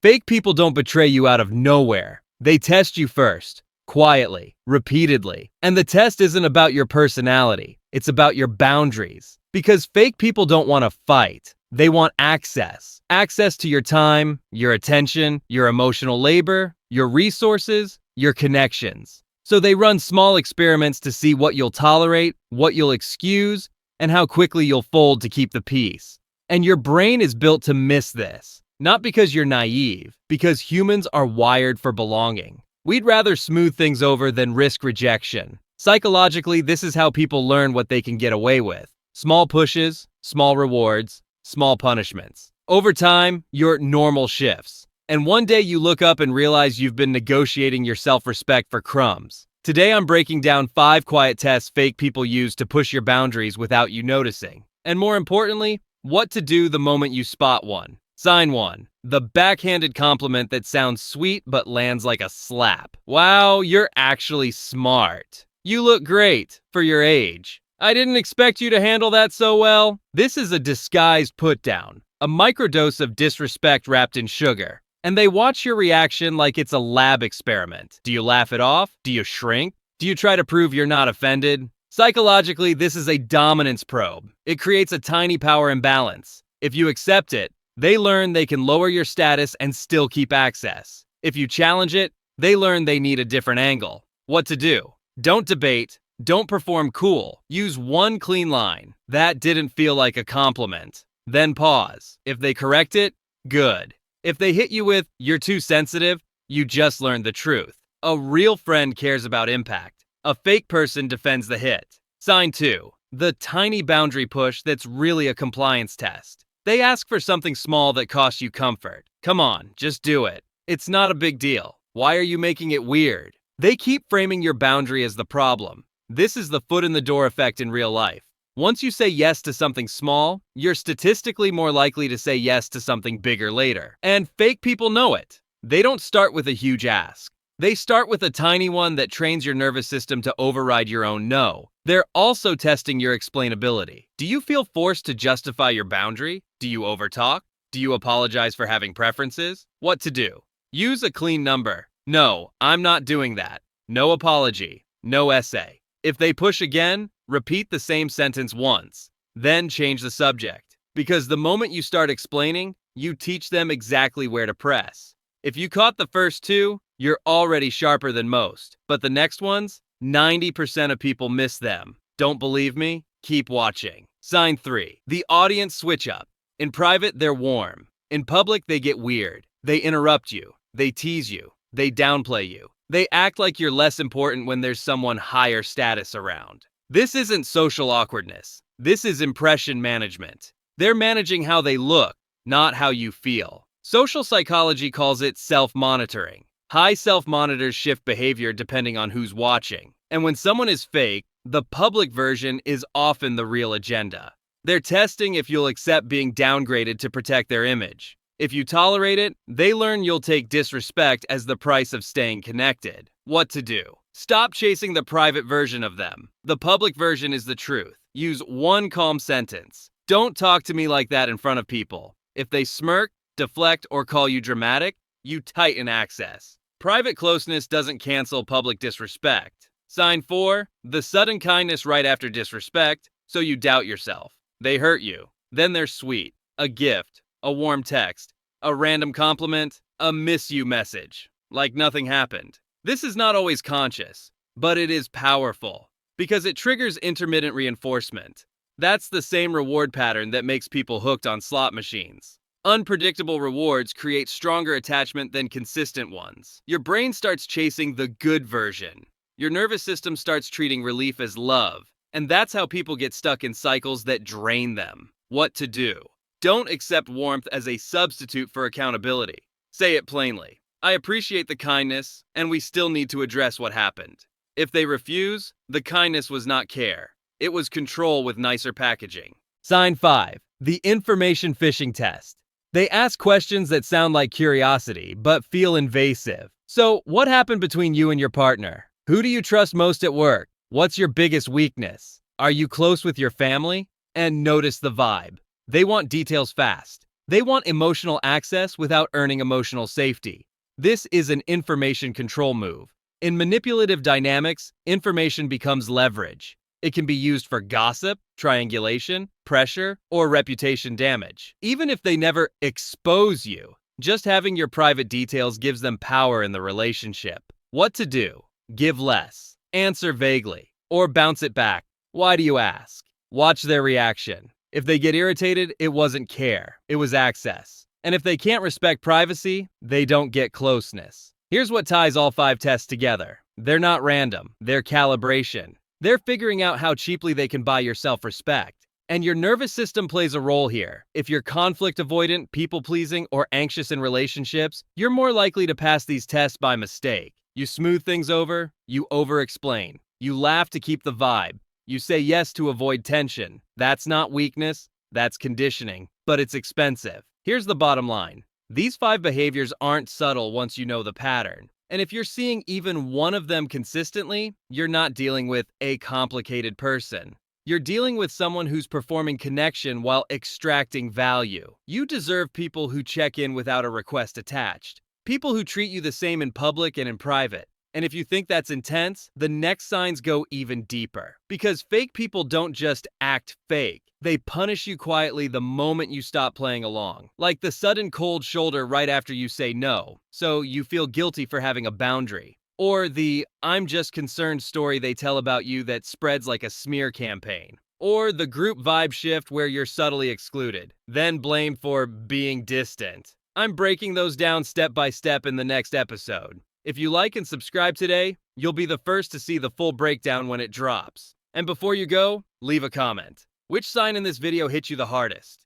Fake people don't betray you out of nowhere. They test you first, quietly, repeatedly. And the test isn't about your personality, it's about your boundaries. Because fake people don't want to fight. They want access. Access to your time, your attention, your emotional labor, your resources, your connections. So they run small experiments to see what you'll tolerate, what you'll excuse, and how quickly you'll fold to keep the peace. And your brain is built to miss this. Not because you're naive, because humans are wired for belonging. We'd rather smooth things over than risk rejection. Psychologically, this is how people learn what they can get away with. Small pushes, small rewards, small punishments. Over time, your normal shifts. And one day you look up and realize you've been negotiating your self-respect for crumbs. Today I'm breaking down 5 quiet tests fake people use to push your boundaries without you noticing. And more importantly, what to do the moment you spot one. Sign 1. The backhanded compliment that sounds sweet but lands like a slap. Wow, you're actually smart. You look great for your age. I didn't expect you to handle that so well. This is a disguised put-down, a microdose of disrespect wrapped in sugar. And they watch your reaction like it's a lab experiment. Do you laugh it off? Do you shrink? Do you try to prove you're not offended? Psychologically, this is a dominance probe. It creates a tiny power imbalance. If you accept it, they learn they can lower your status and still keep access. If you challenge it, they learn they need a different angle. What to do? Don't debate. Don't perform cool. Use one clean line. That didn't feel like a compliment. Then pause. If they correct it, good. If they hit you with, "You're too sensitive," you just learned the truth. A real friend cares about impact. A fake person defends the hit. Sign 2. The tiny boundary push that's really a compliance test. They ask for something small that costs you comfort. Come on, just do it. It's not a big deal. Why are you making it weird? They keep framing your boundary as the problem. This is the foot in the door effect in real life. Once you say yes to something small, you're statistically more likely to say yes to something bigger later. And fake people know it. They don't start with a huge ask. They start with a tiny one that trains your nervous system to override your own no. They're also testing your explainability. Do you feel forced to justify your boundary? Do you overtalk? Do you apologize for having preferences? What to do? Use a clean number. No, I'm not doing that. No apology. No essay. If they push again, repeat the same sentence once. Then change the subject. Because the moment you start explaining, you teach them exactly where to press. If you caught the first 2, you're already sharper than most. But the next ones, 90% of people miss them. Don't believe me? Keep watching. Sign 3. The audience switch up. In private, they're warm. In public, they get weird. They interrupt you. They tease you. They downplay you. They act like you're less important when there's someone higher status around. This isn't social awkwardness. This is impression management. They're managing how they look, not how you feel. Social psychology calls it self-monitoring. High self-monitors shift behavior depending on who's watching. And when someone is fake, the public version is often the real agenda. They're testing if you'll accept being downgraded to protect their image. If you tolerate it, they learn you'll take disrespect as the price of staying connected. What to do? Stop chasing the private version of them. The public version is the truth. Use one calm sentence. Don't talk to me like that in front of people. If they smirk, deflect, or call you dramatic, you tighten access. Private closeness doesn't cancel public disrespect. Sign 4. The sudden kindness right after disrespect, so you doubt yourself. They hurt you. Then they're sweet. A gift. A warm text. A random compliment. A miss you message. Like nothing happened. This is not always conscious, but it is powerful. Because it triggers intermittent reinforcement. That's the same reward pattern that makes people hooked on slot machines. Unpredictable rewards create stronger attachment than consistent ones. Your brain starts chasing the good version. Your nervous system starts treating relief as love. And that's how people get stuck in cycles that drain them. What to do? Don't accept warmth as a substitute for accountability. Say it plainly. I appreciate the kindness, and we still need to address what happened. If they refuse, the kindness was not care. It was control with nicer packaging. Sign 5. The information phishing test. They ask questions that sound like curiosity, but feel invasive. So, what happened between you and your partner? Who do you trust most at work? What's your biggest weakness? Are you close with your family? And notice the vibe. They want details fast. They want emotional access without earning emotional safety. This is an information control move. In manipulative dynamics, information becomes leverage. It can be used for gossip, triangulation, pressure, or reputation damage. Even if they never expose you, just having your private details gives them power in the relationship. What to do? Give less, answer vaguely, or bounce it back. Why do you ask? Watch their reaction. If they get irritated, it wasn't care, it was access. And if they can't respect privacy, they don't get closeness. Here's what ties all 5 tests together. They're not random, they're calibration. They're figuring out how cheaply they can buy your self-respect. And your nervous system plays a role here. If you're conflict avoidant, people-pleasing, or anxious in relationships, you're more likely to pass these tests by mistake. You smooth things over, you over-explain. You laugh to keep the vibe. You say yes to avoid tension. That's not weakness, that's conditioning, but it's expensive. Here's the bottom line. These 5 behaviors aren't subtle once you know the pattern. And if you're seeing even one of them consistently, you're not dealing with a complicated person. You're dealing with someone who's performing connection while extracting value. You deserve people who check in without a request attached. People who treat you the same in public and in private. And if you think that's intense, the next signs go even deeper. Because fake people don't just act fake. They punish you quietly the moment you stop playing along. Like the sudden cold shoulder right after you say no, so you feel guilty for having a boundary. Or the "I'm just concerned" story they tell about you that spreads like a smear campaign. Or the group vibe shift where you're subtly excluded, then blamed for being distant. I'm breaking those down step by step in the next episode. If you like and subscribe today, you'll be the first to see the full breakdown when it drops. And before you go, leave a comment. Which sign in this video hit you the hardest?